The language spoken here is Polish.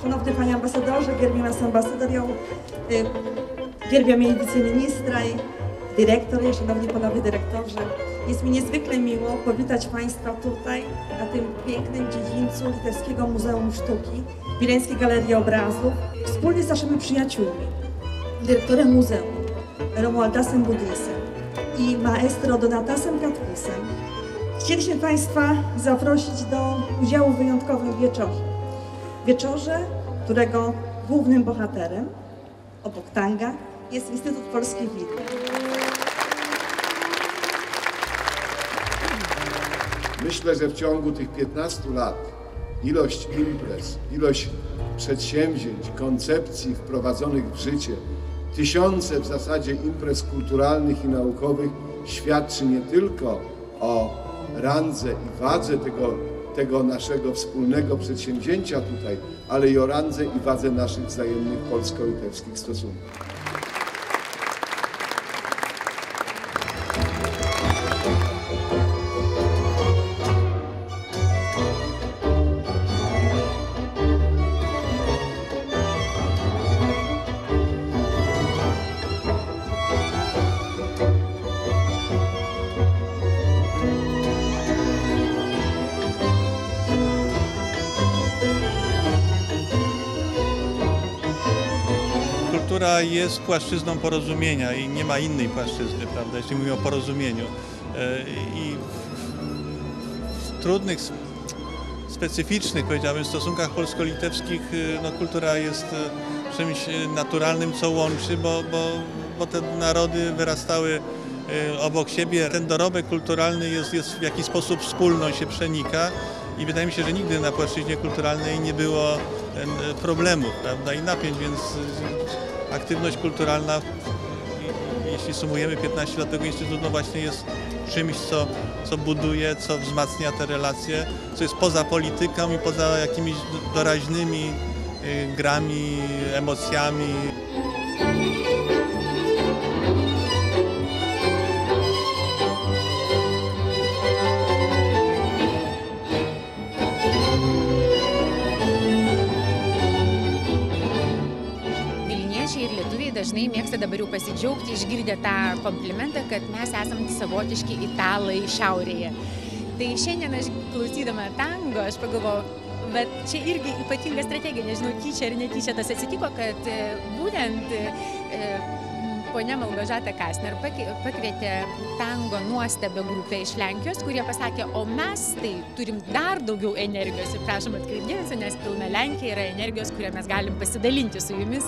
Szanowny Panie Ambasadorze, gerbiamas ambasadoriau, gerbiami wiceministrai, dyrektorie, szanowni panowie dyrektorzy. Jest mi niezwykle miło powitać Państwa tutaj, na tym pięknym dziedzińcu Litewskiego Muzeum Sztuki, Wileńskiej Galerii Obrazów, wspólnie z naszymi przyjaciółmi, dyrektorem muzeum Romualdasem Budisem i maestro Donatasem Katkusem. Chcieliśmy Państwa zaprosić do udziału w wyjątkowym wieczorze. Wieczorze, którego głównym bohaterem, obok tanga, jest Instytut Polskiej Widmy. Myślę, że w ciągu tych 15 lat ilość imprez, ilość przedsięwzięć, koncepcji wprowadzonych w życie, tysiące w zasadzie imprez kulturalnych i naukowych świadczy nie tylko o randze i wadze tego naszego wspólnego przedsięwzięcia tutaj, ale i o randze i wadze naszych wzajemnych polsko-litewskich stosunków. Kultura jest płaszczyzną porozumienia i nie ma innej płaszczyzny, prawda, jeśli mówimy o porozumieniu. I w trudnych, specyficznych, powiedziałbym, stosunkach polsko-litewskich kultura jest czymś naturalnym, co łączy, bo te narody wyrastały obok siebie. Ten dorobek kulturalny jest w jakiś sposób wspólną, się przenika i wydaje mi się, że nigdy na płaszczyźnie kulturalnej nie było problemów, prawda, i napięć, więc aktywność kulturalna, jeśli sumujemy 15 lat tego Instytutu, właśnie jest czymś, co buduje, co wzmacnia te relacje, co jest poza polityką i poza jakimiś doraźnymi grami, emocjami. Dažnai mėgsta dabar jau pasidžiaugti, išgirdę tą komplimentą, kad mes esame savotiški italai šiaurėje. Tai šiandien aš klausydama tango, aš pagalvojau, bet čia irgi ypatinga strategija, nežinau, tyčia ar netyčia tas atsitiko, kad būtent ponia Malgožata Kastner pakvietė tango nuostabią grupę iš Lenkijos, kurie pasakė, o mes tai turim dar daugiau energijos ir prašom atkreipti dėmesį, nes pilna Lenkija yra energijos, kurią mes galim pasidalinti su jumis.